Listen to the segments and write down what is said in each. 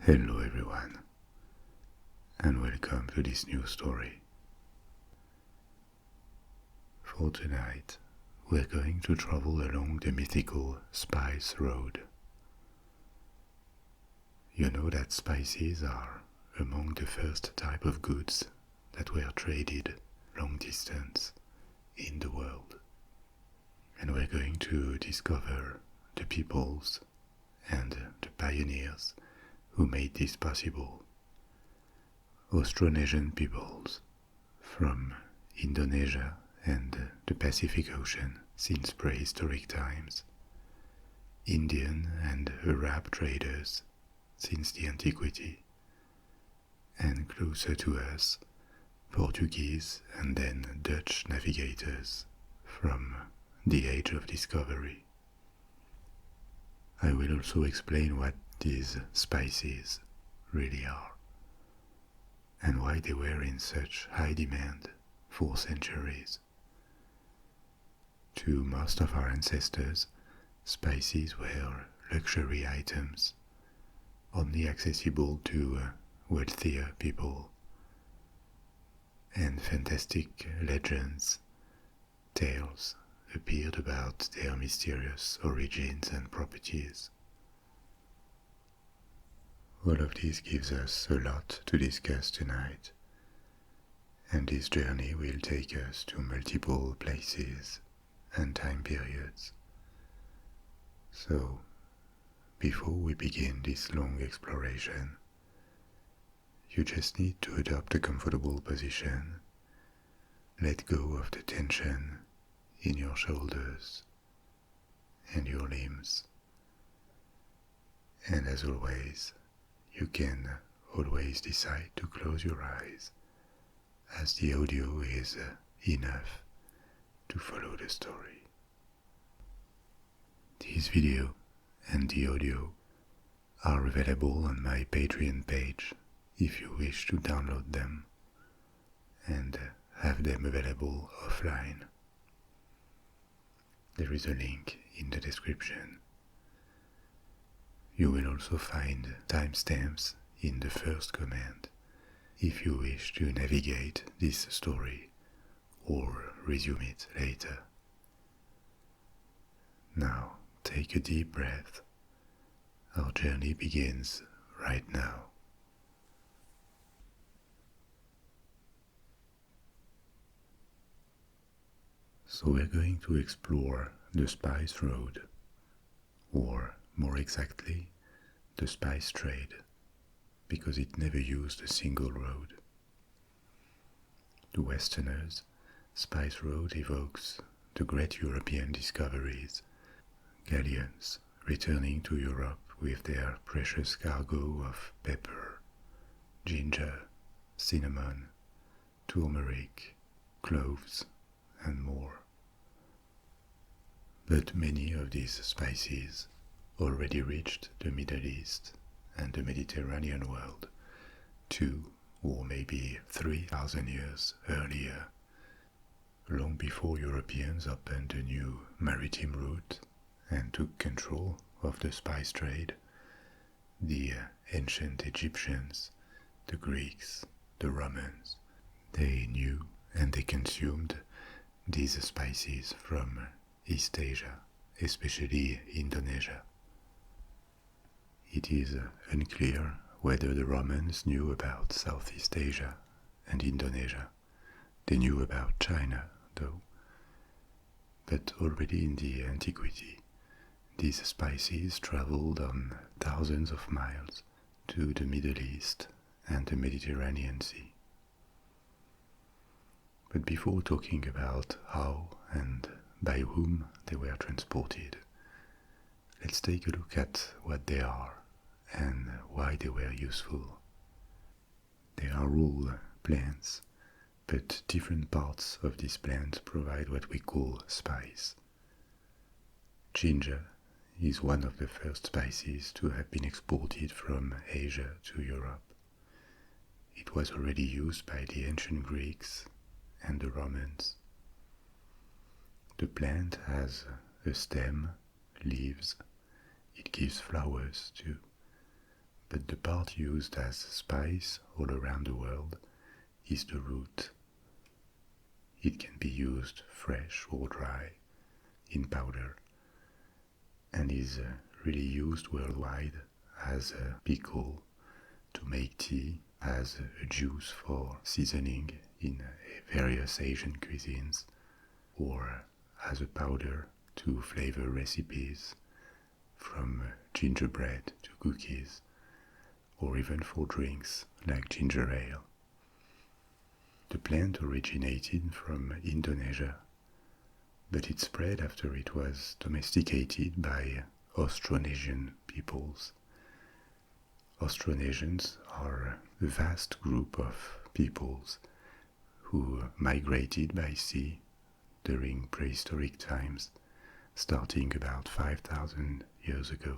Hello everyone, and welcome to this new story. For tonight, we're going to travel along the mythical spice road. You know that spices are among the first type of goods that were traded long distance in the world. And we're going to discover the peoples and the pioneers who made this possible. Austronesian peoples from Indonesia and the Pacific Ocean since prehistoric times, Indian and Arab traders since the antiquity, and closer to us, Portuguese and then Dutch navigators from the Age of Discovery. I will also explain what these spices really are and why they were in such high demand for centuries. To most of our ancestors, spices were luxury items, only accessible to wealthier people, and fantastic legends, tales appeared about their mysterious origins and properties. All of this gives us a lot to discuss tonight, and this journey will take us to multiple places and time periods. So, before we begin this long exploration, you just need to adopt a comfortable position, let go of the tension in your shoulders and your limbs, and as always, you can always decide to close your eyes, as the audio is enough to follow the story. This video and the audio are available on my Patreon page if you wish to download them and have them available offline. There is a link in the description. You will also find timestamps in the first comment if you wish to navigate this story or resume it later. Now take a deep breath. Our journey begins right now. So we're going to explore the spice road, or more exactly, the spice trade, because it never used a single road. To Westerners, spice road evokes the great European discoveries, galleons returning to Europe with their precious cargo of pepper, ginger, cinnamon, turmeric, cloves, and more. But many of these spices already reached the Middle East and the Mediterranean world 2 or maybe 3,000 years earlier, long before Europeans opened a new maritime route and took control of the spice trade. The ancient Egyptians, the Greeks, the Romans, they knew and they consumed these spices from East Asia, especially Indonesia. It is unclear whether the Romans knew about Southeast Asia and Indonesia. They knew about China, though. But already in the antiquity, these spices traveled on thousands of miles to the Middle East and the Mediterranean Sea. But before talking about how and by whom they were transported, let's take a look at what they are and why they were useful. They are all plants, but different parts of this plant provide what we call spice. Ginger is one of the first spices to have been exported from Asia to Europe. It was already used by the ancient Greeks and the Romans. The plant has a stem, leaves, it gives flowers too, but the part used as spice all around the world is the root. It can be used fresh or dry, in powder, and is really used worldwide as a pickle, to make tea, as a juice for seasoning in various Asian cuisines, or as a powder to flavor recipes, from gingerbread to cookies, or even for drinks like ginger ale. The plant originated from Indonesia, but it spread after it was domesticated by Austronesian peoples. Austronesians are a vast group of peoples who migrated by sea during prehistoric times, starting about 5,000 years ago.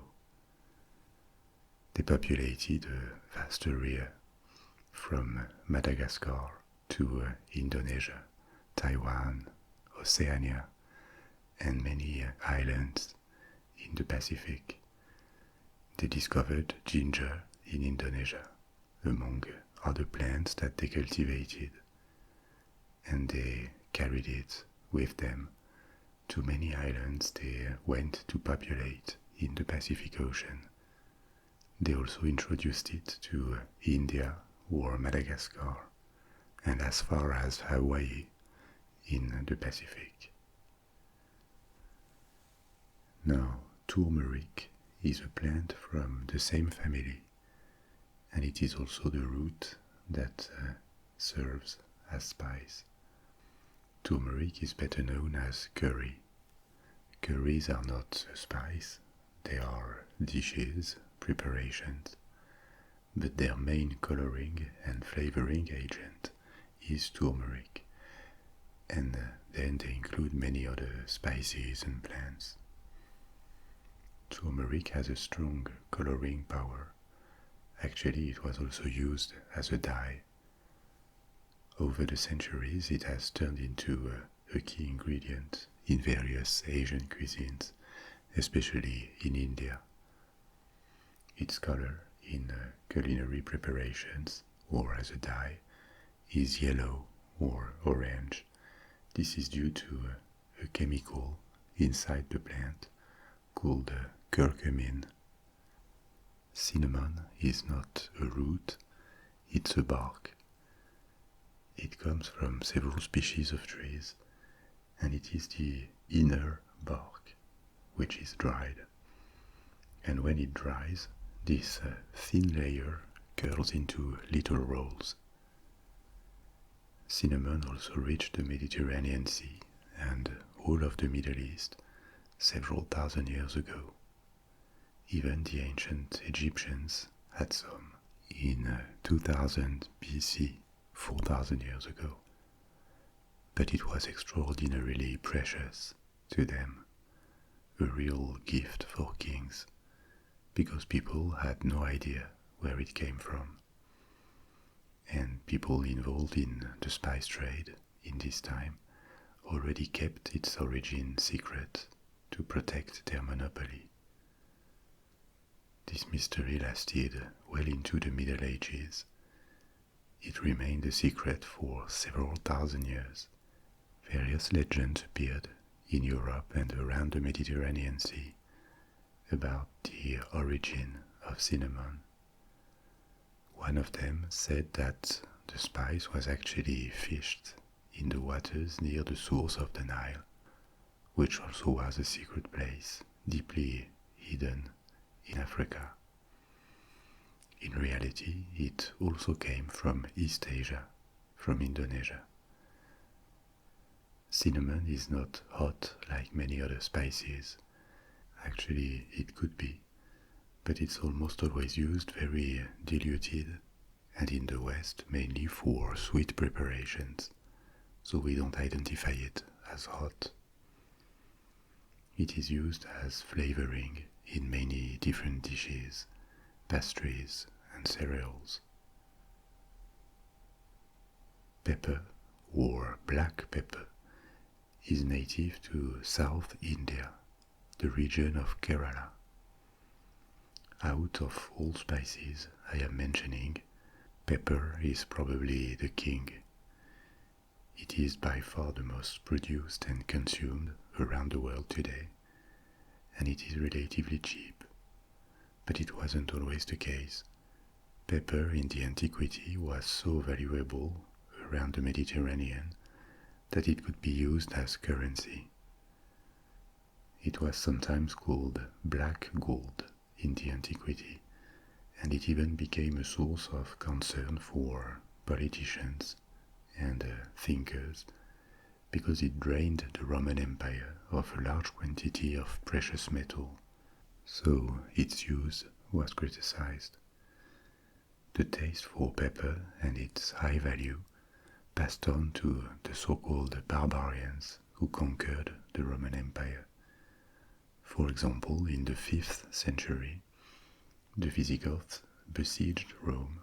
They populated a vast area from Madagascar to Indonesia, Taiwan, Oceania, and many islands in the Pacific. They discovered ginger in Indonesia, among other plants that they cultivated, and they carried it with them to many islands they went to populate in the Pacific Ocean. They also introduced it to India or Madagascar, and as far as Hawaii in the Pacific. Now, turmeric is a plant from the same family, and it is also the root that serves as spice. Turmeric is better known as curry. Curries are not a spice, they are dishes, preparations, but their main coloring and flavoring agent is turmeric, and then they include many other spices and plants. Turmeric has a strong coloring power. Actually, it was also used as a dye. Over the centuries, it has turned into a key ingredient in various Asian cuisines, especially in India. Its color in culinary preparations or as a dye is yellow or orange. This is due to a chemical inside the plant called curcumin. Cinnamon is not a root, it's a bark. It comes from several species of trees, and it is the inner bark which is dried. And when it dries, this thin layer curls into little rolls. Cinnamon also reached the Mediterranean Sea and all of the Middle East several thousand years ago. Even the ancient Egyptians had some in 2000 BC, 4,000 years ago. But it was extraordinarily precious to them, a real gift for kings, because people had no idea where it came from. And people involved in the spice trade in this time already kept its origin secret to protect their monopoly. This mystery lasted well into the Middle Ages. It remained a secret for several thousand years. Various legends appeared in Europe and around the Mediterranean Sea about the origin of cinnamon. One of them said that the spice was actually fished in the waters near the source of the Nile, which also was a secret place deeply hidden in Africa. In reality, it also came from East Asia, from Indonesia. Cinnamon is not hot like many other spices. Actually, it could be, but it's almost always used very diluted, and in the West mainly for sweet preparations, so we don't identify it as hot. It is used as flavoring in many different dishes, pastries, and cereals. Pepper, or black pepper, is native to South India, the region of Kerala. out of all spices I am mentioning, pepper is probably the king. It is by far the most produced and consumed around the world today, and it is relatively cheap. But it wasn't always the case. Pepper in the antiquity was so valuable around the Mediterranean that it could be used as currency. It was sometimes called black gold in the antiquity, and it even became a source of concern for politicians and thinkers because it drained the Roman Empire of a large quantity of precious metal, so its use was criticized. The taste for pepper and its high value passed on to the so-called barbarians who conquered the Roman Empire. For example, in the 5th century, the Visigoths besieged Rome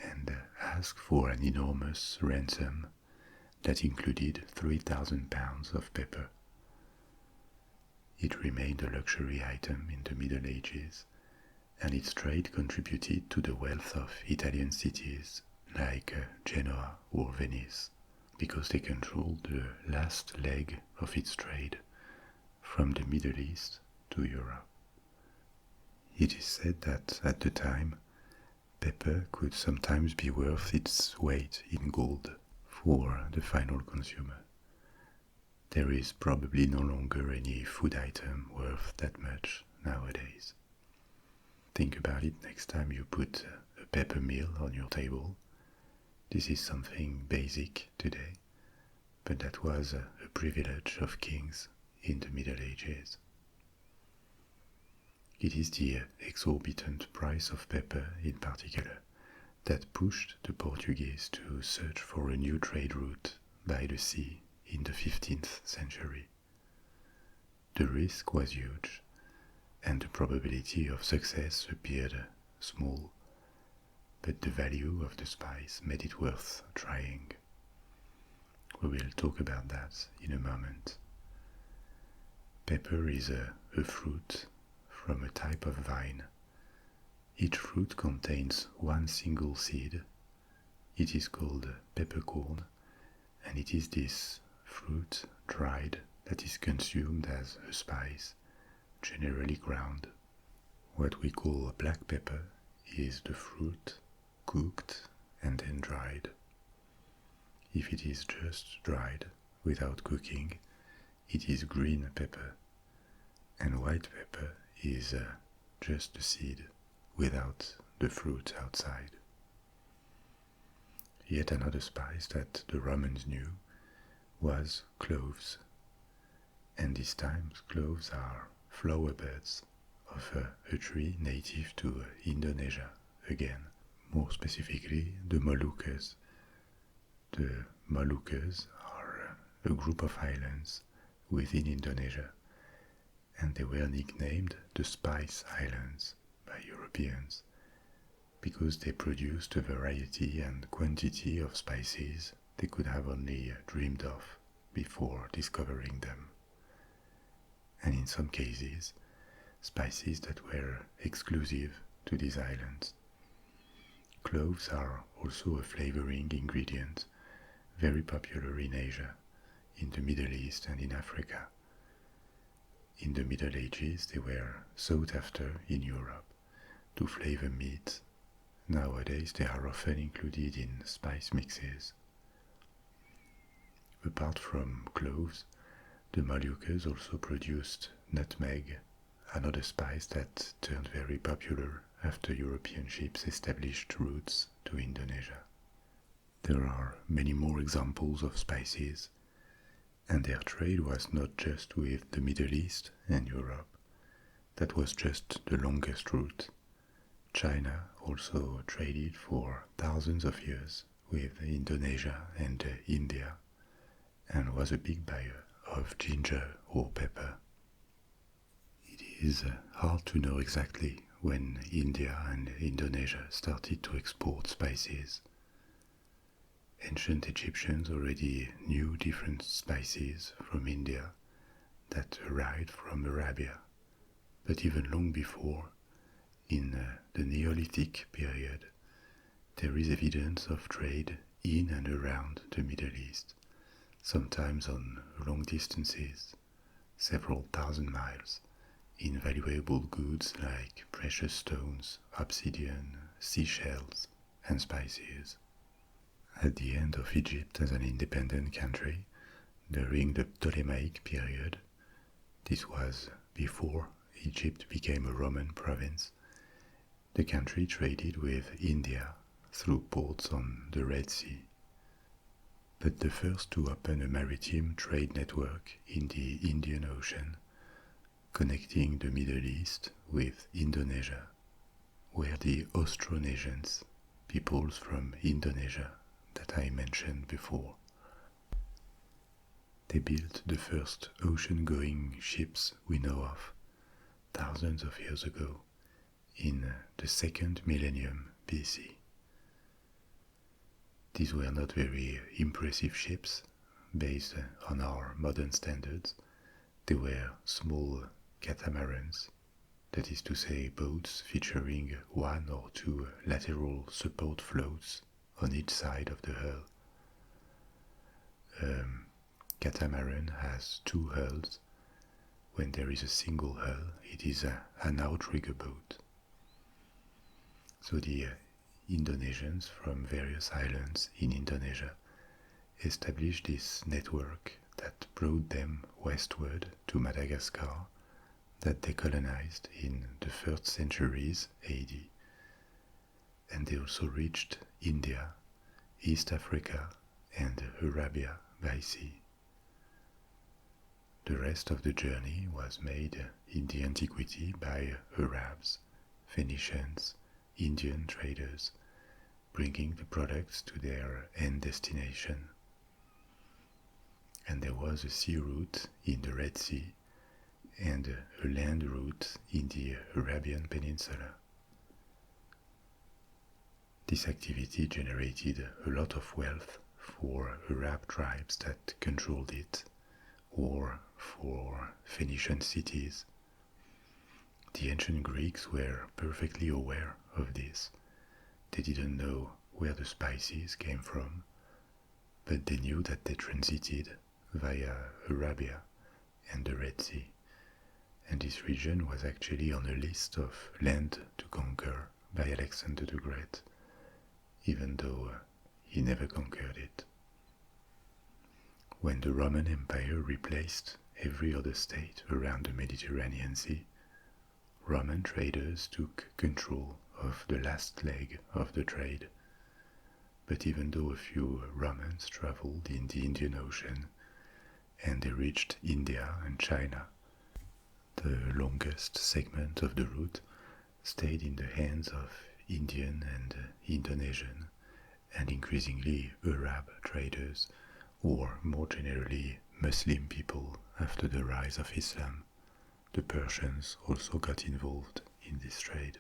and asked for an enormous ransom that included 3,000 pounds of pepper. It remained a luxury item in the Middle Ages, and its trade contributed to the wealth of Italian cities like Genoa or Venice, because they controlled the last leg of its trade from the Middle East to Europe. It is said that at the time, pepper could sometimes be worth its weight in gold for the final consumer. There is probably no longer any food item worth that much nowadays. Think about it next time you put a pepper meal on your table. This is something basic today, but that was a privilege of kings in the Middle Ages. It is the exorbitant price of pepper in particular that pushed the Portuguese to search for a new trade route by the sea in the 15th century. The risk was huge, and the probability of success appeared small, but the value of the spice made it worth trying. We will talk about that in a moment. Pepper is a fruit from a type of vine. Each fruit contains one single seed. It is called peppercorn, and it is this fruit dried that is consumed as a spice, generally ground. What we call black pepper is the fruit cooked and then dried. If it is just dried without cooking, it is green pepper, and white pepper is just the seed without the fruit outside. Yet another spice that the Romans knew was cloves, and this time cloves are flower buds of a tree native to Indonesia again, more specifically the Moluccas. The Moluccas are a group of islands within Indonesia, and they were nicknamed the Spice Islands by Europeans because they produced a variety and quantity of spices they could have only dreamed of before discovering them, and in some cases, spices that were exclusive to these islands. Cloves are also a flavoring ingredient, very popular in Asia, in the Middle East and in Africa. In the Middle Ages, they were sought after in Europe to flavor meat. Nowadays, they are often included in spice mixes. Apart from cloves, the Moluccas also produced nutmeg, another spice that turned very popular after European ships established routes to Indonesia. There are many more examples of spices, and their trade was not just with the Middle East and Europe. That was just the longest route. China also traded for thousands of years with Indonesia and India, and was a big buyer of ginger or pepper. It is hard to know exactly when India and Indonesia started to export spices. Ancient Egyptians already knew different spices from India that arrived from Arabia, but even long before, in Neolithic period, there is evidence of trade in and around the Middle East, sometimes on long distances, several thousand miles, in valuable goods like precious stones, obsidian, seashells, and spices. At the end of Egypt as an independent country, during the Ptolemaic period, this was before Egypt became a Roman province, the country traded with India through ports on the Red Sea. But the first to open a maritime trade network in the Indian Ocean, connecting the Middle East with Indonesia, were the Austronesians, peoples from Indonesia that I mentioned before. They built the first ocean-going ships we know of, thousands of years ago, in the second millennium BC. These were not very impressive ships based on our modern standards. They were small catamarans, that is to say boats featuring one or two lateral support floats on each side of the hull. Catamaran has two hulls. When there is a single hull, it is an outrigger boat. So the Indonesians from various islands in Indonesia established this network that brought them westward to Madagascar, that they colonized in the first centuries AD. And they also reached India, East Africa, and Arabia by sea. The rest of the journey was made in the antiquity by Arabs, Venetians, Indian traders, bringing the products to their end destination. And there was a sea route in the Red Sea and a land route in the Arabian Peninsula. This activity generated a lot of wealth for Arab tribes that controlled it, or for Phoenician cities. The ancient Greeks were perfectly aware of this. They didn't know where the spices came from, but they knew that they transited via Arabia and the Red Sea, and this region was actually on a list of land to conquer by Alexander the Great, even though he never conquered it. When the Roman Empire replaced every other state around the Mediterranean Sea, Roman traders took control of the last leg of the trade. But even though a few Romans traveled in the Indian Ocean and they reached India and China, the longest segment of the route stayed in the hands of Indian and Indonesian and increasingly Arab traders, or more generally Muslim people after the rise of Islam. The Persians also got involved in this trade.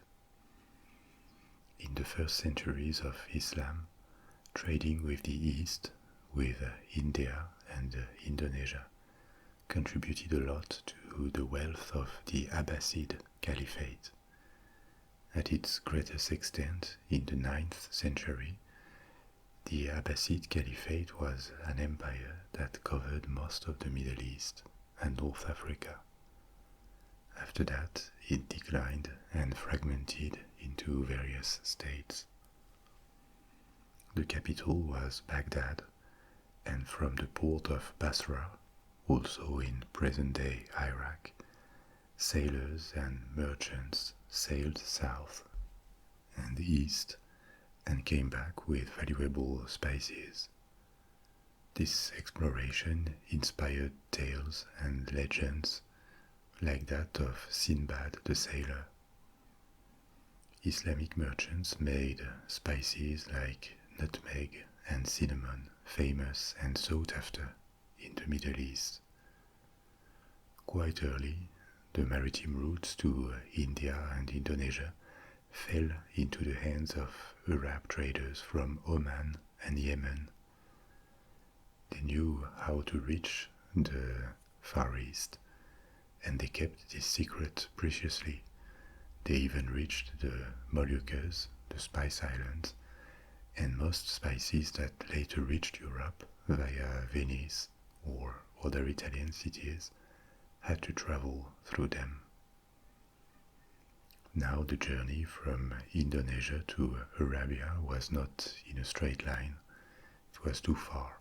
In the first centuries of Islam, trading with the East, with India and Indonesia, contributed a lot to the wealth of the Abbasid Caliphate. At its greatest extent in the 9th century, the Abbasid Caliphate was an empire that covered most of the Middle East and North Africa. After that, it declined and fragmented into various states. The capital was Baghdad, and from the port of Basra, also in present-day Iraq, sailors and merchants sailed south and east and came back with valuable spices. This exploration inspired tales and legends like that of Sinbad the Sailor. Islamic merchants made spices like nutmeg and cinnamon famous and sought after in the Middle East. Quite early, the maritime routes to India and Indonesia fell into the hands of Arab traders from Oman and Yemen. They knew how to reach the Far East, and they kept this secret preciously. They even reached the Moluccas, the Spice Islands, and most spices that later reached Europe via Venice or other Italian cities had to travel through them. Now the journey from Indonesia to Arabia was not in a straight line. It was too far.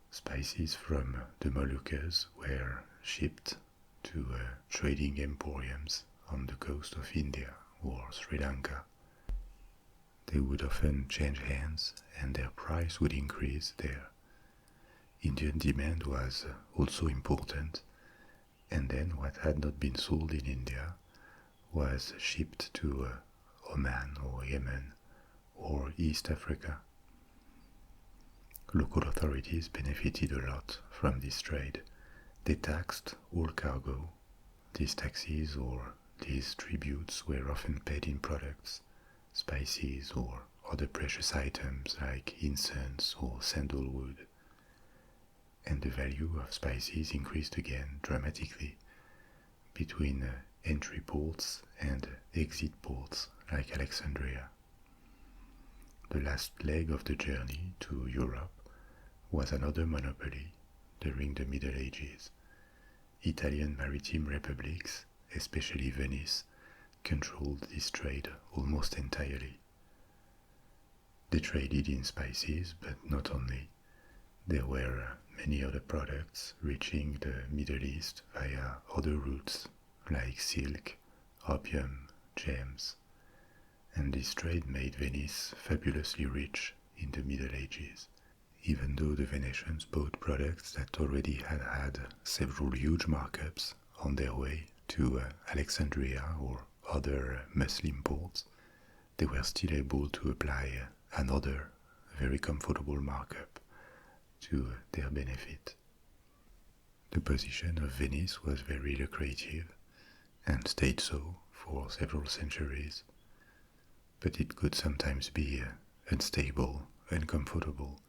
Spices from the Moluccas were shipped to trading emporiums on the coast of India or Sri Lanka. They would often change hands and their price would increase there. Indian demand was also important, and then what had not been sold in India was shipped to Oman or Yemen or East Africa. Local authorities benefited a lot from this trade. They taxed all cargo. These taxes or these tributes were often paid in products, spices or other precious items like incense or sandalwood. And the value of spices increased again dramatically between entry ports and exit ports like Alexandria. The last leg of the journey to Europe was another monopoly during the Middle Ages. Italian maritime republics, especially Venice, controlled this trade almost entirely. They traded in spices, but not only. There were many other products reaching the Middle East via other routes like silk, opium, gems, and this trade made Venice fabulously rich in the Middle Ages. Even though the Venetians bought products that already had several huge markups on their way to Alexandria or other Muslim ports, they were still able to apply another very comfortable markup to their benefit. The position of Venice was very lucrative and stayed so for several centuries, but it could sometimes be unstable, uncomfortable,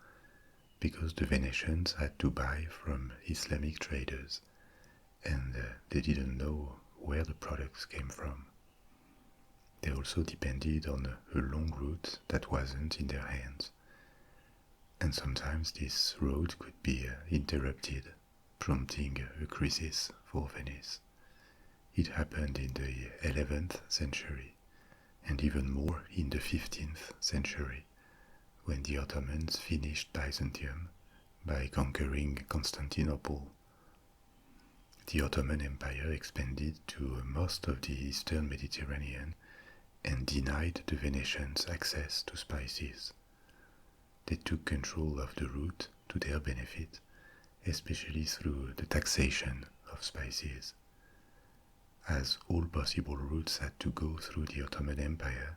because the Venetians had to buy from Islamic traders and they didn't know where the products came from. They also depended on a long route that wasn't in their hands. And sometimes this road could be interrupted, prompting a crisis for Venice. It happened in the 11th century, and even more in the 15th century, when the Ottomans finished Byzantium by conquering Constantinople. The Ottoman Empire expanded to most of the eastern Mediterranean and denied the Venetians access to spices. They took control of the route to their benefit, especially through the taxation of spices. As all possible routes had to go through the Ottoman Empire,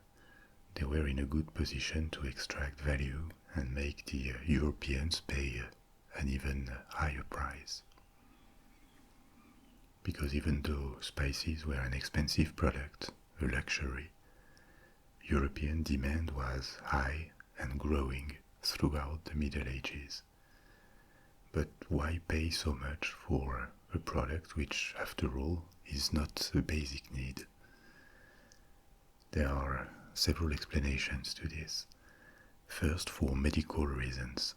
they were in a good position to extract value and make the Europeans pay an even higher price. Because even though spices were an expensive product, a luxury, European demand was high and growing throughout the Middle Ages. But why pay so much for a product which, after all, is not a basic need? There are several explanations to this. First, for medical reasons.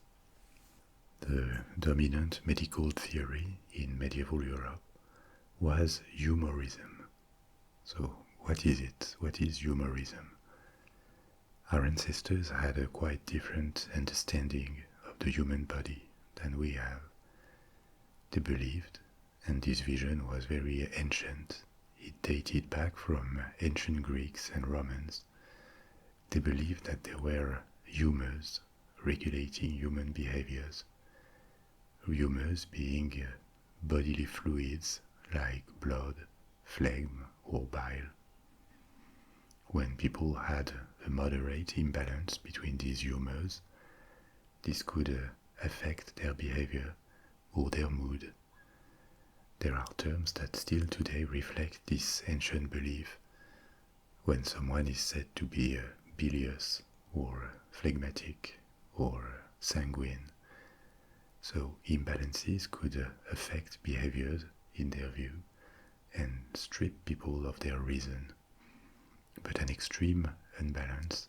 The dominant medical theory in medieval Europe was humorism. So, what is it? What is humorism? Our ancestors had a quite different understanding of the human body than we have. They believed, and this vision was very ancient, it dated back from ancient Greeks and Romans. They believed that there were humors regulating human behaviors. Humors being bodily fluids like blood, phlegm, or bile. When people had a moderate imbalance between these humors, this could affect their behavior or their mood. There are terms that still today reflect this ancient belief. When someone is said to be bilious or phlegmatic or sanguine, so imbalances could affect behaviors in their view and strip people of their reason. But an extreme unbalance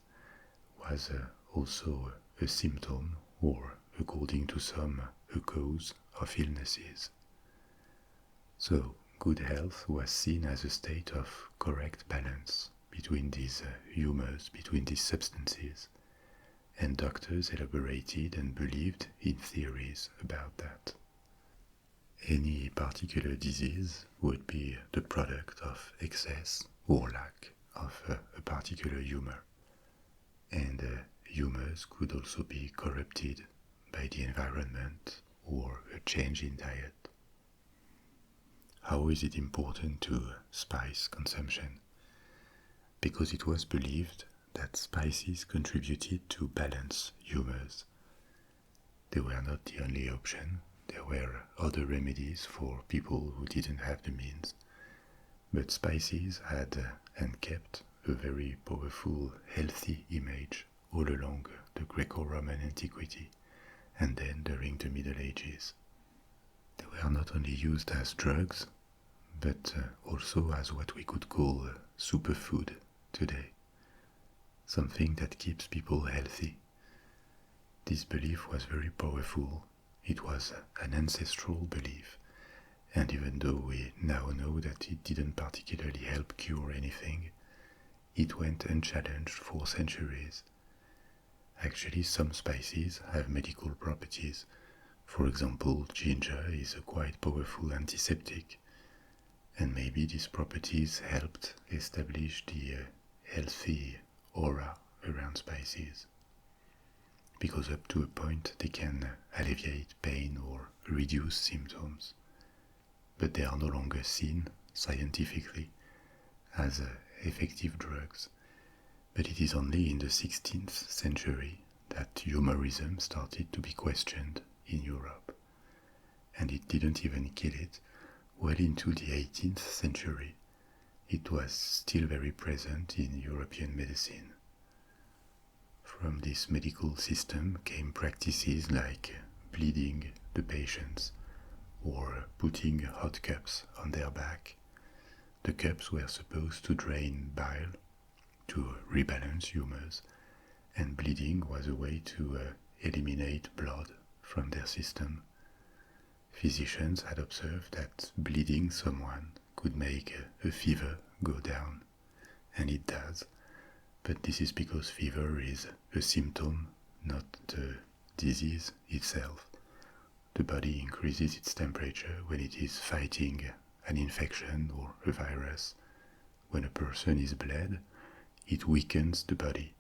was also a symptom, or according to some, a cause of illnesses. So, good health was seen as a state of correct balance between these humors, between these substances, and doctors elaborated and believed in theories about that. Any particular disease would be the product of excess or lack of a particular humor, and humors could also be corrupted by the environment or a change in diet. How is it important to spice consumption? Because it was believed that spices contributed to balance humors. They were not the only option. There were other remedies for people who didn't have the means. But spices had and kept a very powerful, healthy image all along the Greco-Roman antiquity and then during the Middle Ages. They were not only used as drugs, but also as what we could call superfood today, something that keeps people healthy. This belief was very powerful. It was an ancestral belief, and even though we now know that it didn't particularly help cure anything, it went unchallenged for centuries. Actually, some spices have medical properties. For example, ginger is a quite powerful antiseptic, and maybe these properties helped establish the healthy aura around spices, because up to a point they can alleviate pain or reduce symptoms, but they are no longer seen scientifically as effective drugs. But it is only in the 16th century that humorism started to be questioned in Europe, and it didn't even kill it. Well into the 18th century, it was still very present in European medicine. From this medical system came practices like bleeding the patients or putting hot cups on their back. The cups were supposed to drain bile, to rebalance humors, and bleeding was a way to eliminate blood from their system. Physicians had observed that bleeding someone could make a fever go down, and it does, but this is because fever is a symptom, not the disease itself. The body increases its temperature when it is fighting an infection or a virus. When a person is bled, it weakens the body,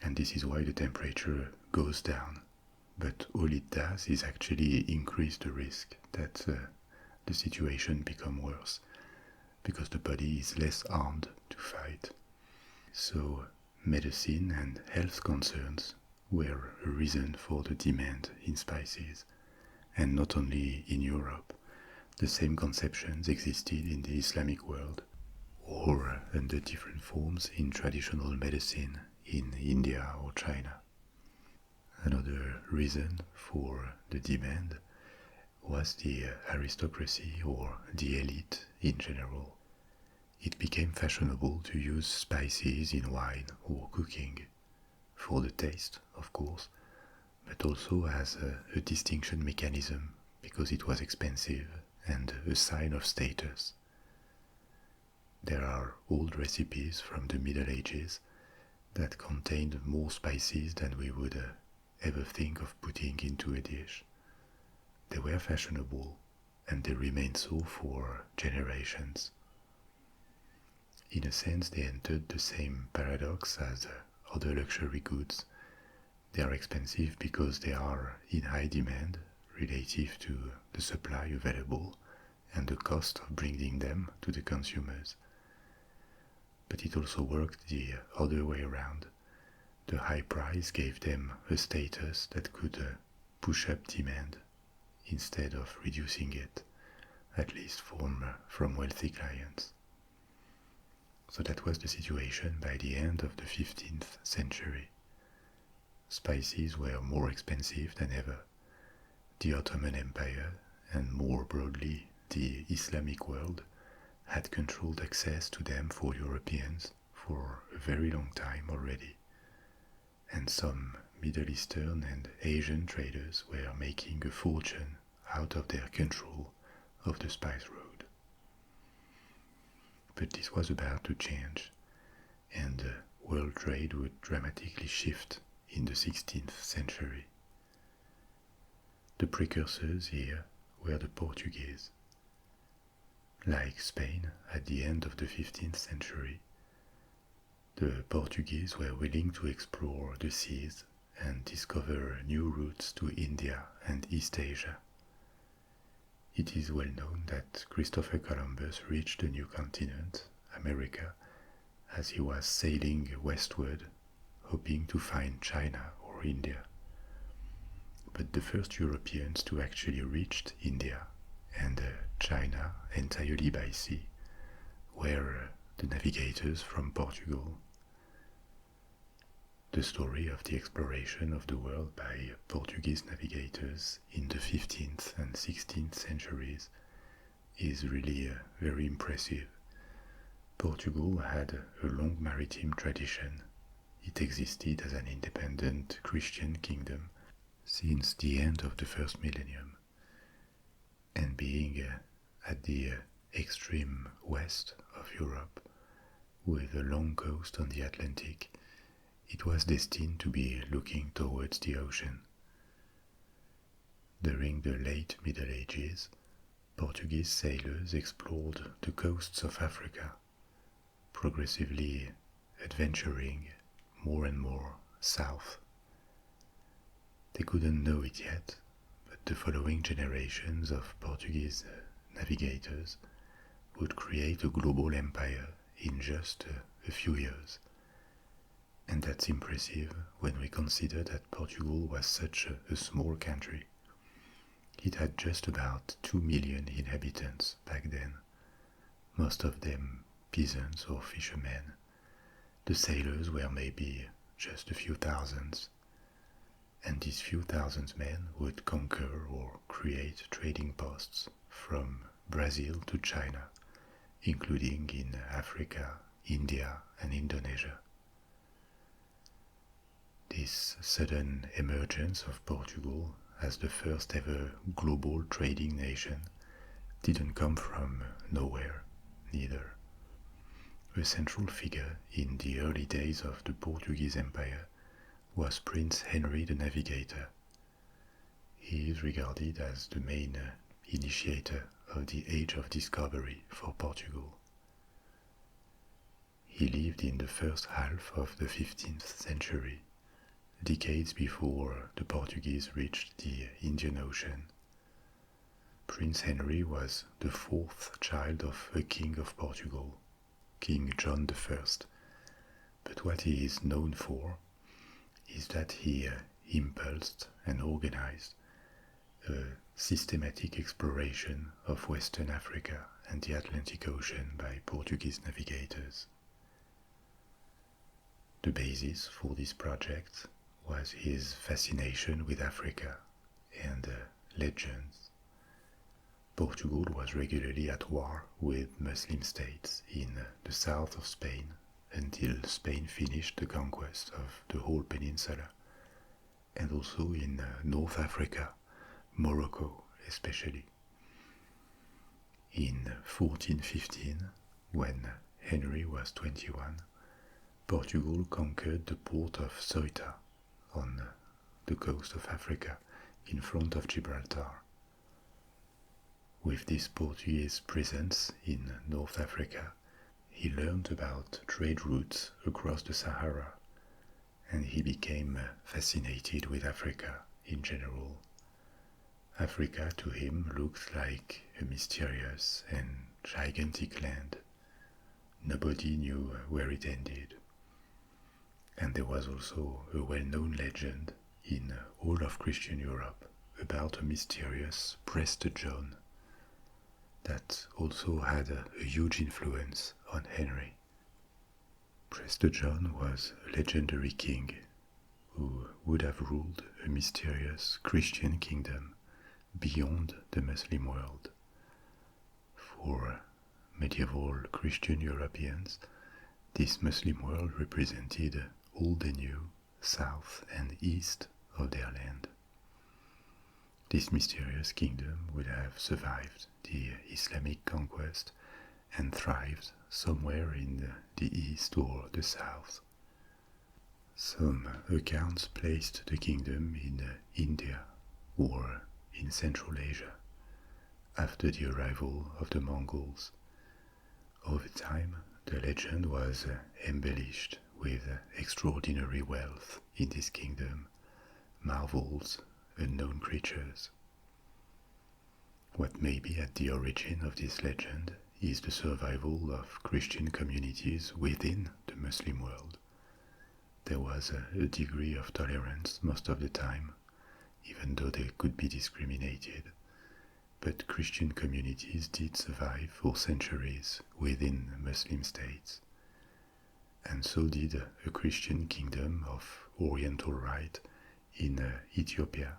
and this is why the temperature goes down. But all it does is actually increase the risk that the situation become worse, because the body is less armed to fight. So medicine and health concerns were a reason for the demand in spices, and not only in Europe. The same conceptions existed in the Islamic world, or under different forms in traditional medicine in India or China. Another reason for the demand was the aristocracy or the elite in general. It became fashionable to use spices in wine or cooking, for the taste, of course, but also as a distinction mechanism because it was expensive and a sign of status. There are old recipes from the Middle Ages that contained more spices than we would ever think of putting into a dish. They were fashionable, and they remained so for generations. In a sense, they entered the same paradox as other luxury goods. They are expensive because they are in high demand relative to the supply available and the cost of bringing them to the consumers. But it also worked the other way around. The high price gave them a status that could push up demand instead of reducing it, at least from wealthy clients. So that was the situation by the end of the 15th century. Spices were more expensive than ever. The Ottoman Empire, and more broadly the Islamic world, had controlled access to them for Europeans for a very long time already, and some Middle Eastern and Asian traders were making a fortune out of their control of the spice road. But this was about to change, and world trade would dramatically shift in the 16th century. The precursors here were the Portuguese. Like Spain at the end of the 15th century, the Portuguese were willing to explore the seas and discover new routes to India and East Asia. It is well known that Christopher Columbus reached the new continent, America, as he was sailing westward, hoping to find China or India. But the first Europeans to actually reach India and China entirely by sea were the navigators from Portugal. The story of the exploration of the world by Portuguese navigators in the 15th and 16th centuries is really very impressive. Portugal had a long maritime tradition. It existed as an independent Christian kingdom since the end of the first millennium, and being at the extreme west of Europe, with a long coast on the Atlantic, it was destined to be looking towards the ocean. During the late Middle Ages, Portuguese sailors explored the coasts of Africa, progressively adventuring more and more south. They couldn't know it yet, but the following generations of Portuguese navigators would create a global empire in just a few years. And that's impressive when we consider that Portugal was such a small country. It had just about 2 million inhabitants back then, most of them peasants or fishermen. The sailors were maybe just a few thousands, and these few thousand men would conquer or create trading posts from Brazil to China, including in Africa, India, and Indonesia. This sudden emergence of Portugal as the first ever global trading nation didn't come from nowhere, neither. A central figure in the early days of the Portuguese Empire was Prince Henry the Navigator. He is regarded as the main initiator of the Age of Discovery for Portugal. He lived in the first half of the 15th century, decades before the Portuguese reached the Indian Ocean. Prince Henry was the fourth child of a king of Portugal, King John I, but what he is known for is that he impulsed and organized a systematic exploration of Western Africa and the Atlantic Ocean by Portuguese navigators. The basis for this project was his fascination with Africa and legends. Portugal was regularly at war with Muslim states in the south of Spain until Spain finished the conquest of the whole peninsula, and also in North Africa, Morocco especially. In 1415, when Henry was 21, Portugal conquered the port of Ceuta on the coast of Africa in front of Gibraltar. With this Portuguese presence in North Africa, he learned about trade routes across the Sahara, and he became fascinated with Africa in general. Africa to him looked like a mysterious and gigantic land. Nobody knew where it ended. And there was also a well-known legend in all of Christian Europe about a mysterious Prester John that also had a huge influence on Henry. Prester John was a legendary king who would have ruled a mysterious Christian kingdom beyond the Muslim world. For medieval Christian Europeans, This Muslim world represented all they knew south and east of their land. This mysterious kingdom would have survived the Islamic conquest and thrived somewhere in the east or the south. Some accounts placed the kingdom in India or in Central Asia after the arrival of the Mongols. Over time, the legend was embellished with extraordinary wealth in this kingdom, marvels, unknown creatures. What may be at the origin of this legend is the survival of Christian communities within the Muslim world. There was a degree of tolerance most of the time, even though they could be discriminated. But Christian communities did survive for centuries within Muslim states. And so did a Christian kingdom of Oriental Rite in Ethiopia.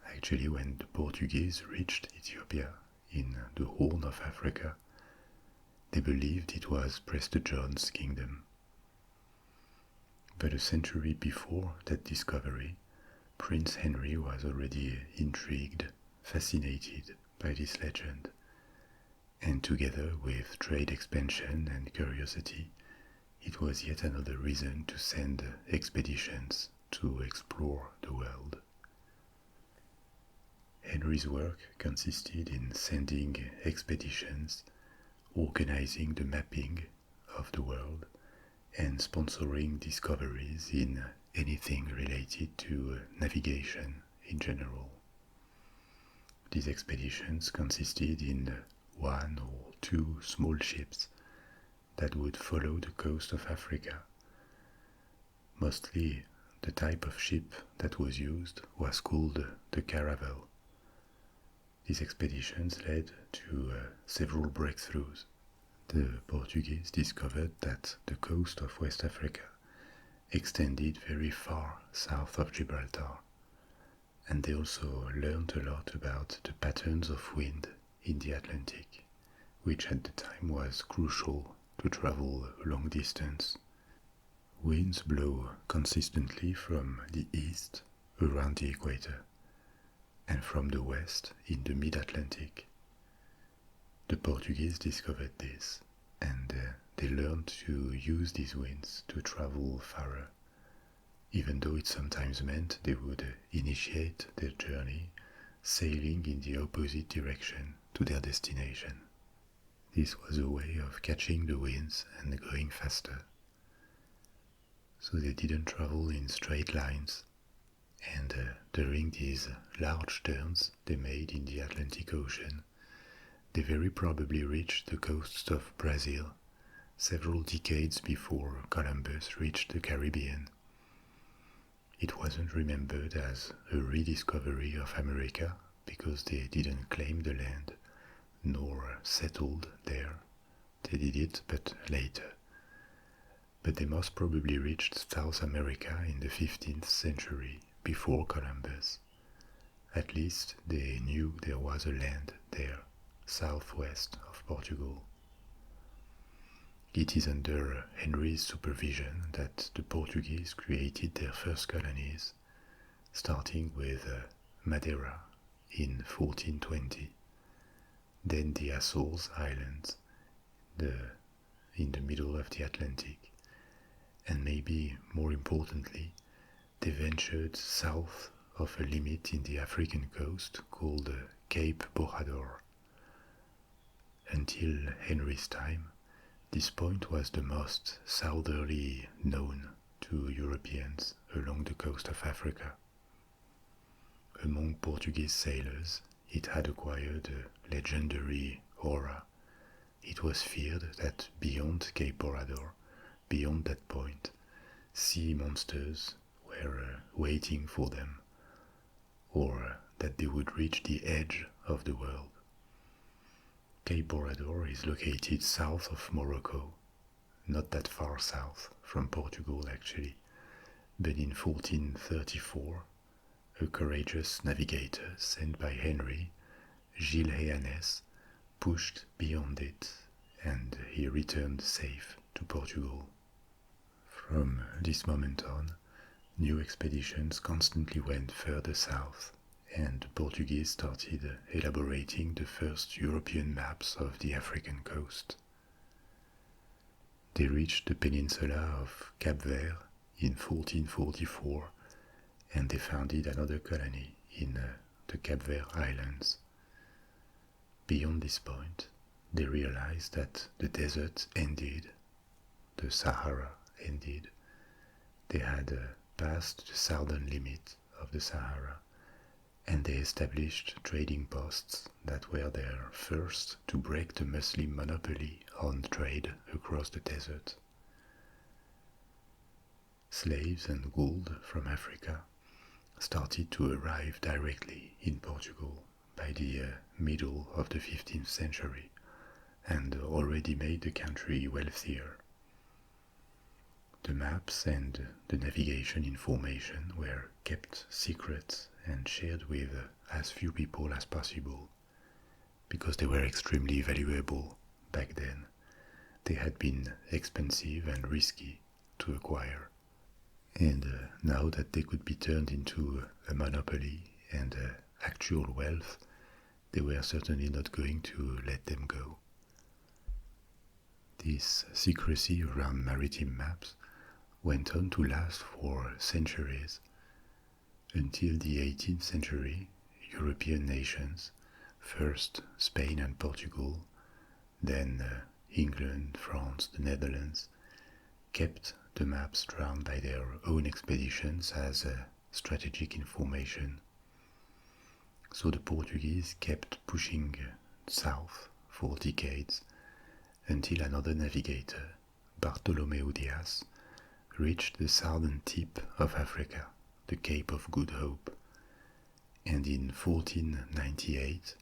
Actually, when the Portuguese reached Ethiopia in the Horn of Africa, they believed it was Prester John's kingdom. But a century before that discovery, Prince Henry was already intrigued, fascinated by this legend, and together with trade expansion and curiosity, it was yet another reason to send expeditions to explore the world. Henry's work consisted in sending expeditions, organizing the mapping of the world, and sponsoring discoveries in anything related to navigation in general. These expeditions consisted in one or two small ships that would follow the coast of Africa. Mostly the type of ship that was used was called the caravel. These expeditions led to several breakthroughs. The Portuguese discovered that the coast of West Africa extended very far south of Gibraltar, and they also learned a lot about the patterns of wind in the Atlantic, which at the time was crucial to travel a long distance. Winds blow consistently from the east around the equator, and from the west in the mid-Atlantic. The Portuguese discovered this, and they learned to use these winds to travel farther, even though it sometimes meant they would initiate their journey sailing in the opposite direction to their destination. This was a way of catching the winds and going faster. So they didn't travel in straight lines, and during these large turns they made in the Atlantic Ocean, they very probably reached the coasts of Brazil several decades before Columbus reached the Caribbean. It wasn't remembered as a rediscovery of America because they didn't claim the land nor settled there. They did it, but later. But they most probably reached South America in the 15th century before Columbus. At least they knew there was a land there, southwest of Portugal. It is under Henry's supervision that the Portuguese created their first colonies, starting with Madeira in 1420, then the Azores Islands in the middle of the Atlantic, and maybe more importantly, they ventured south of a limit in the African coast called Cape Borador. Until Henry's time, this point was the most southerly known to Europeans along the coast of Africa. Among Portuguese sailors, it had acquired a legendary aura. It was feared that beyond Cape Borador, beyond that point, sea monsters were waiting for them, or that they would reach the edge of the world. Cape Borador is located south of Morocco, not that far south from Portugal actually, but in 1434, a courageous navigator sent by Henry, Gilles Héanès, pushed beyond it, and he returned safe to Portugal. From this moment on, new expeditions constantly went further south, and the Portuguese started elaborating the first European maps of the African coast. They reached the peninsula of Cap Vert in 1444, and they founded another colony in the Cap Vert Islands. Beyond this point, they realized that the desert ended, the Sahara ended. They had passed the southern limit of the Sahara, and they established trading posts that were there first to break the Muslim monopoly on trade across the desert. Slaves and gold from Africa started to arrive directly in Portugal by the middle of the 15th century and already made the country wealthier. The maps and the navigation information were kept secret and shared with as few people as possible, because they were extremely valuable back then. They had been expensive and risky to acquire. And now that they could be turned into a monopoly and actual wealth, they were certainly not going to let them go. This secrecy around maritime maps went on to last for centuries. Until the 18th century, European nations, first Spain and Portugal, then England, France, the Netherlands, kept the maps drawn by their own expeditions as strategic information. So the Portuguese kept pushing south for decades until another navigator, Bartolomeu Dias, reached the southern tip of Africa, the Cape of Good Hope, and in 1498,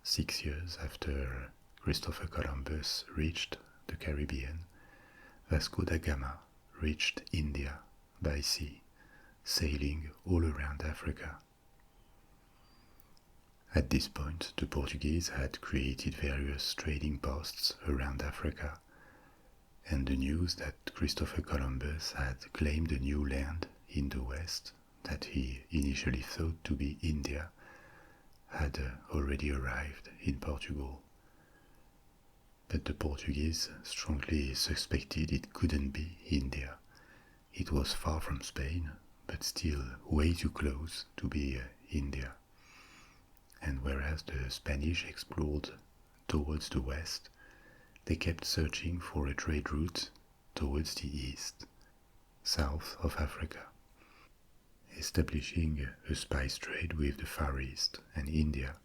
6 years after Christopher Columbus reached the Caribbean, Vasco da Gama reached India by sea, sailing all around Africa. At this point, the Portuguese had created various trading posts around Africa, and the news that Christopher Columbus had claimed a new land in the west that he initially thought to be India had already arrived in Portugal. But the Portuguese strongly suspected it couldn't be India. It was far from Spain, but still way too close to be India. And whereas the Spanish explored towards the west, they kept searching for a trade route towards the east, south of Africa. Establishing a spice trade with the Far East and India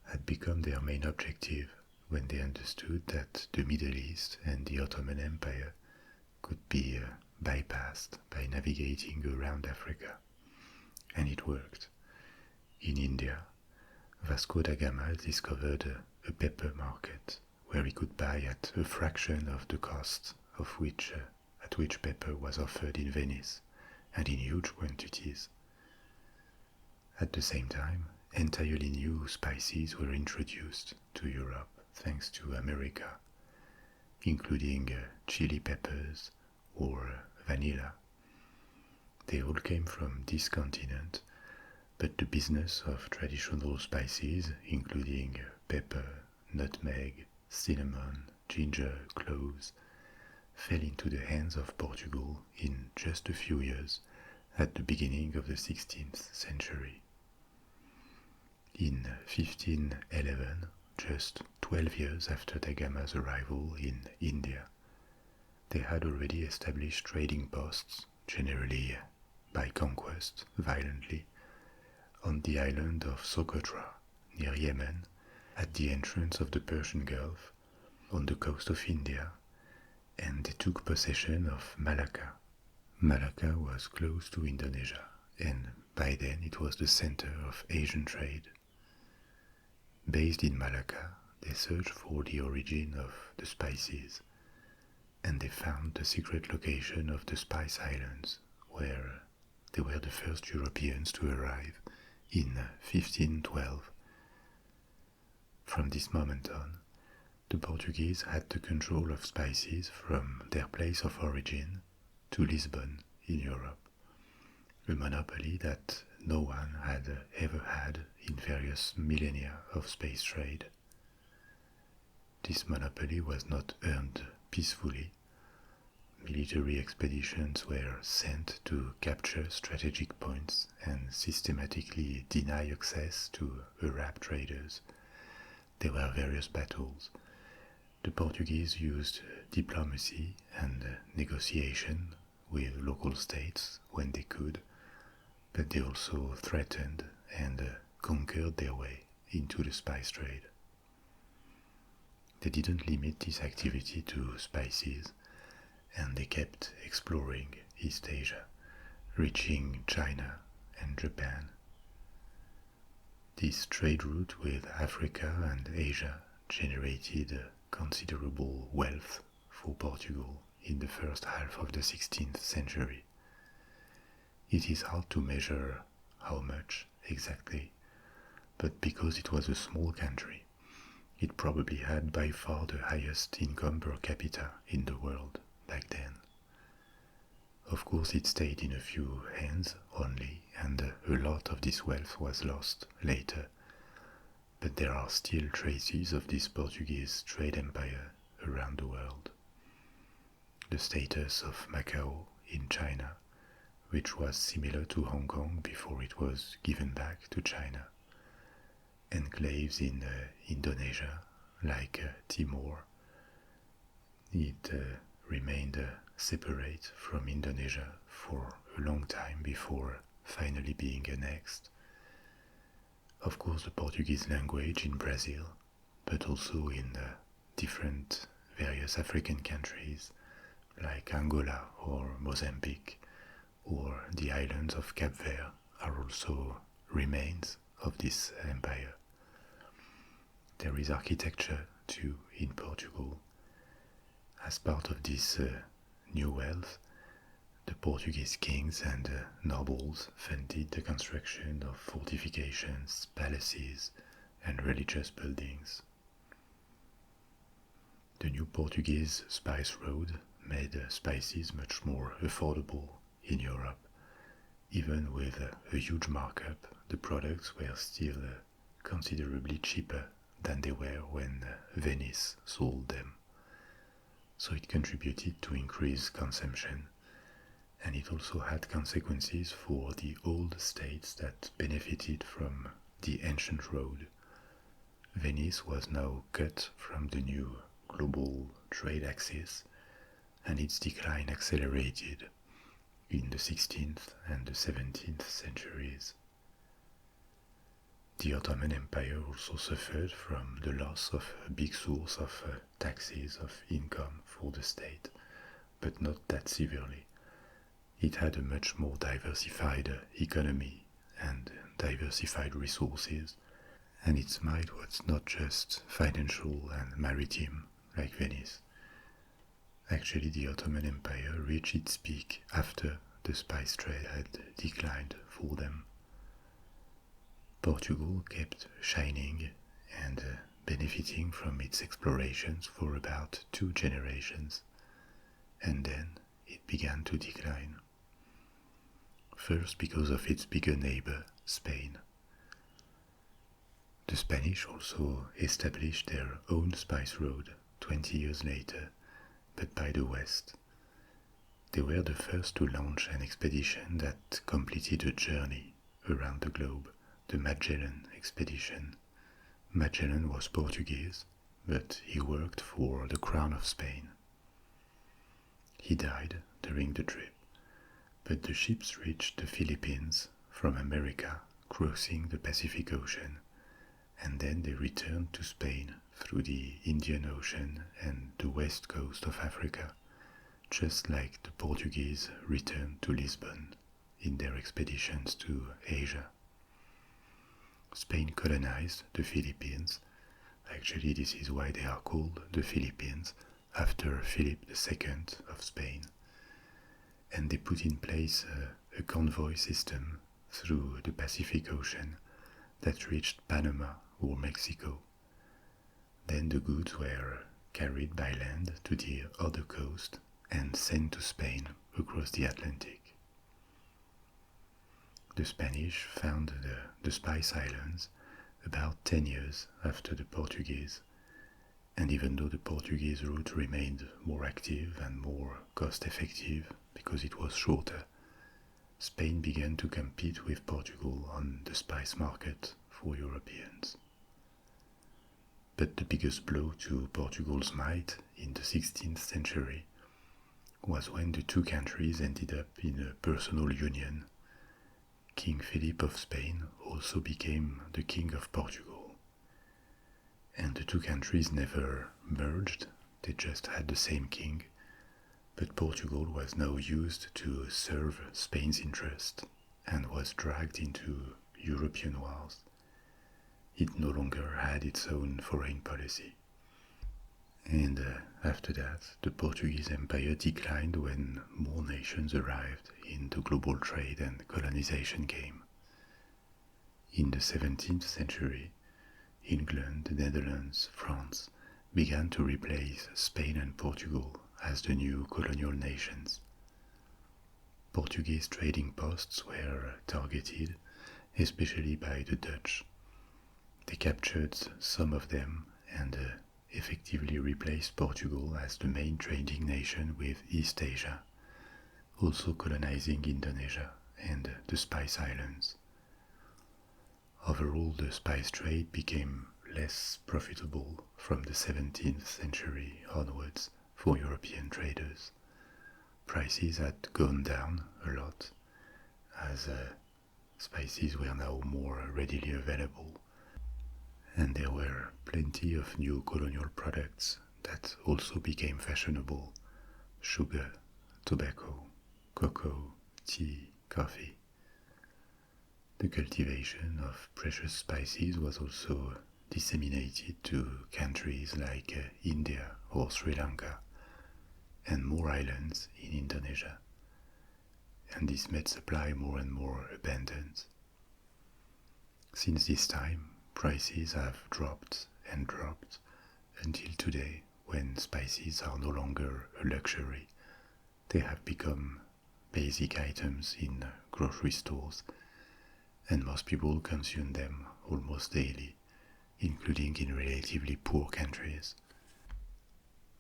had become their main objective when they understood that the Middle East and the Ottoman Empire could be bypassed by navigating around Africa. And it worked. In India, Vasco da Gama discovered a pepper market where he could buy at a fraction of the cost at which pepper was offered in Venice, and in huge quantities. At the same time, entirely new spices were introduced to Europe thanks to America, including chili peppers or vanilla. They all came from this continent, but the business of traditional spices, including pepper, nutmeg, cinnamon, ginger, cloves, fell into the hands of Portugal in just a few years at the beginning of the 16th century. In 1511, just 12 years after da Gama's arrival in India, they had already established trading posts, generally by conquest, violently, on the island of Socotra, near Yemen, at the entrance of the Persian Gulf, on the coast of India, and they took possession of Malacca. Malacca was close to Indonesia, and by then it was the center of Asian trade. Based in Malacca, they searched for the origin of the spices, and they found the secret location of the Spice Islands, where they were the first Europeans to arrive in 1512. From this moment on, The Portuguese had the control of spices from their place of origin to Lisbon in Europe, a monopoly that no one had ever had in various millennia of space trade. This monopoly was not earned peacefully. Military expeditions were sent to capture strategic points and systematically deny access to Arab traders. There were various battles. The Portuguese used diplomacy and negotiation with local states when they could, but they also threatened and conquered their way into the spice trade. They didn't limit this activity to spices, and they kept exploring East Asia, reaching China and Japan. This trade route with Africa and Asia generated considerable wealth for Portugal in the first half of the 16th century. It is hard to measure how much exactly, but because it was a small country, it probably had by far the highest income per capita in the world back then. Of course, it stayed in a few hands only, and a lot of this wealth was lost later. But there are still traces of this Portuguese trade empire around the world. The status of Macau in China, which was similar to Hong Kong before it was given back to China. Enclaves in Indonesia, like Timor. It remained separate from Indonesia for a long time before finally being annexed. Of course, the Portuguese language in Brazil, but also in different various African countries like Angola or Mozambique or the islands of Cape Verde are also remains of this empire. There is architecture too in Portugal. As part of this new wealth, the Portuguese kings and nobles funded the construction of fortifications, palaces, and religious buildings. The new Portuguese spice road made spices much more affordable in Europe. Even with a huge markup, the products were still considerably cheaper than they were when Venice sold them. So it contributed to increased consumption, and it also had consequences for the old states that benefited from the ancient road. Venice was now cut from the new global trade axis, and its decline accelerated in the 16th and the 17th centuries. The Ottoman Empire also suffered from the loss of a big source of taxes of income for the state, but not that severely. It had a much more diversified economy and diversified resources, and its might was not just financial and maritime like Venice. Actually, the Ottoman Empire reached its peak after the spice trade had declined for them. Portugal kept shining and benefiting from its explorations for about 2 generations, and then it began to decline. First because of its bigger neighbor, Spain. The Spanish also established their own spice road 20 years later, but by the west. They were the first to launch an expedition that completed a journey around the globe, the Magellan expedition. Magellan was Portuguese, but he worked for the Crown of Spain. He died during the trip, but the ships reached the Philippines from America, crossing the Pacific Ocean, and then they returned to Spain through the Indian Ocean and the west coast of Africa, just like the Portuguese returned to Lisbon in their expeditions to Asia. Spain colonized the Philippines. Actually, this is why they are called the Philippines, after Philip II of Spain. And they put in place a convoy system through the Pacific Ocean that reached Panama or Mexico. Then the goods were carried by land to the other coast and sent to Spain across the Atlantic. The Spanish found the Spice Islands about 10 years after the Portuguese, and even though the Portuguese route remained more active and more cost-effective because it was shorter, Spain began to compete with Portugal on the spice market for Europeans. But the biggest blow to Portugal's might in the 16th century was when the two countries ended up in a personal union. King Philip of Spain also became the King of Portugal. And the two countries never merged, they just had the same king, but Portugal was now used to serve Spain's interest and was dragged into European wars. It no longer had its own foreign policy. And after that, the Portuguese Empire declined when more nations arrived in the global trade and colonization game. In the 17th century, England, the Netherlands, France began to replace Spain and Portugal as the new colonial nations. Portuguese trading posts were targeted, especially by the Dutch. They captured some of them and effectively replaced Portugal as the main trading nation with East Asia, also colonizing Indonesia and the Spice Islands. Overall, the spice trade became less profitable from the 17th century onwards for European traders. Prices had gone down a lot as spices were now more readily available, and there were plenty of new colonial products that also became fashionable: sugar, tobacco, cocoa, tea, coffee. The cultivation of precious spices was also disseminated to countries like India or Sri Lanka, and more islands in Indonesia, and this made supply more and more abundant. Since this time, prices have dropped and dropped until today, when spices are no longer a luxury. They have become basic items in grocery stores, and most people consume them almost daily, including in relatively poor countries.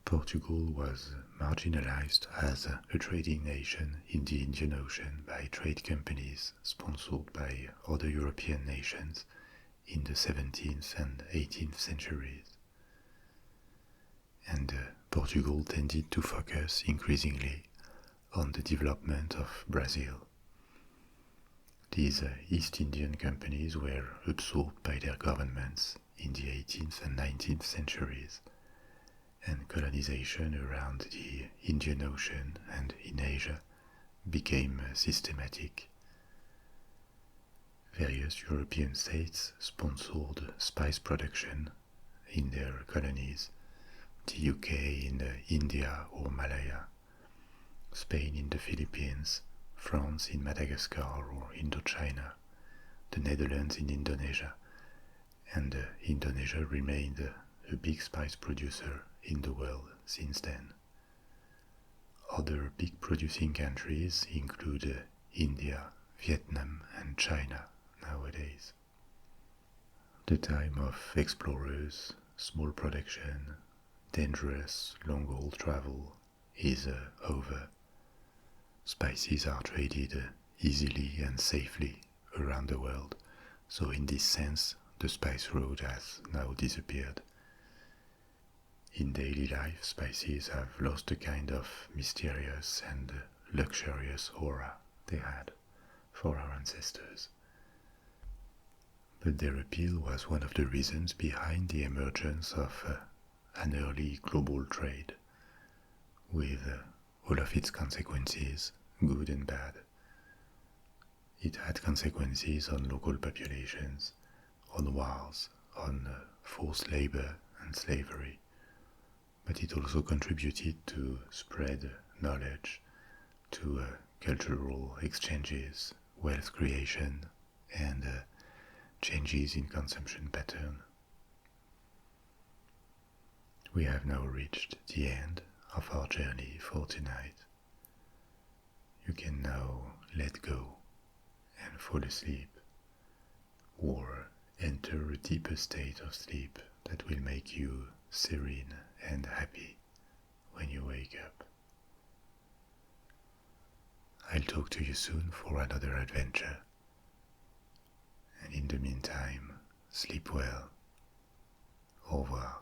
Portugal was marginalized as a trading nation in the Indian Ocean by trade companies sponsored by other European nations in the 17th and 18th centuries. And Portugal tended to focus increasingly on the development of Brazil. These East Indian companies were absorbed by their governments in the 18th and 19th centuries, and colonization around the Indian Ocean and in Asia became systematic. Various European states sponsored spice production in their colonies: the UK in India or Malaya, Spain in the Philippines, France in Madagascar or Indochina, the Netherlands in Indonesia, and Indonesia remained a big spice producer in the world since then. Other big producing countries include India, Vietnam, and China nowadays. The time of explorers, small production, dangerous long-haul travel is over. Spices are traded easily and safely around the world, so in this sense, the spice road has now disappeared. In daily life, spices have lost a kind of mysterious and luxurious aura they had for our ancestors. But their appeal was one of the reasons behind the emergence of an early global trade, with all of its consequences, good and bad. It had consequences on local populations, on wars, on forced labor and slavery, but it also contributed to spread knowledge, to cultural exchanges, wealth creation, and changes in consumption pattern. We have now reached the end of our journey for tonight. You can now let go and fall asleep, or enter a deeper state of sleep that will make you serene and happy when you wake up. I'll talk to you soon for another adventure. And in the meantime, sleep well. Au revoir.